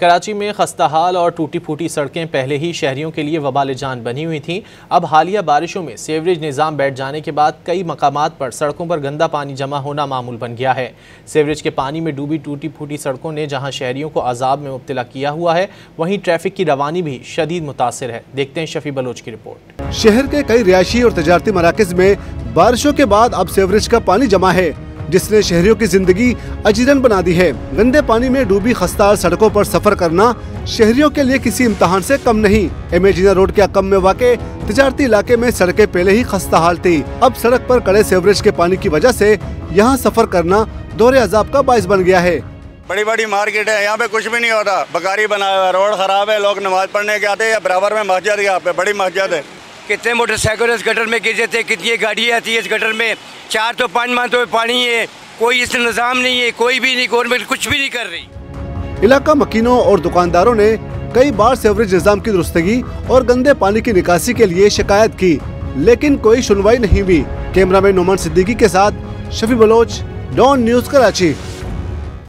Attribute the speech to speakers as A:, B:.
A: कराची में खस्ताहाल और टूटी फूटी सड़कें पहले ही शहरियों के लिए वबाल जान बनी हुई थीं। अब हालिया बारिशों में सीवरेज निज़ाम बैठ जाने के बाद कई मकामात पर सड़कों पर गंदा पानी जमा होना मामूल बन गया है। सीवरेज के पानी में डूबी टूटी फूटी सड़कों ने जहां शहरियों को अजाब में मुब्तला किया हुआ है, वहीं ट्रैफिक की रवानी भी शदीद मुतासिर है। देखते हैं शफी बलोच की रिपोर्ट।
B: शहर के कई रिहायशी और तजारती मराकज में बारिशों के बाद अब सीवरेज का पानी जमा है, जिसने शहरियों की जिंदगी अजीरन बना दी है। गंदे पानी में डूबी खस्ताहाल सड़कों पर सफर करना शहरियों के लिए किसी इम्तहान से कम नहीं। एमेजिना रोड के अकम में वाक़े तिजारती इलाके में सड़कें पहले ही खस्ताहाल थी। अब सड़क पर कड़े सीवरेज के पानी की वजह से यहाँ सफर करना दोहरे अजाब का बाइस बन गया है।
C: बड़ी बड़ी मार्केट है, यहाँ पे कुछ भी नहीं होता, बकारी बनाया हुआ, रोड खराब है, लोग नमाज पढ़ने के आते हैं। बराबर में मस्जिद है, यहाँ पे बड़ी मस्जिद है।
D: कितने मोटरसाइकिल इस गटर में गिर जाते हैं, कितनी गाड़ियाँ आती है इस गटर में। 4 तो 5 माह तो पानी है, कोई इस निज़ाम नहीं है, कोई भी नहीं, गवर्नमेंट कुछ भी नहीं कर रही।
B: इलाका मकीनों और दुकानदारों ने कई बार सीवरेज निज़ाम की दुरुस्तगी और गंदे पानी की निकासी के लिए शिकायत की, लेकिन कोई सुनवाई नहीं हुई। कैमरामैन नोमान सिद्दीकी के साथ शफी बलोच, डॉन न्यूज़, कराची।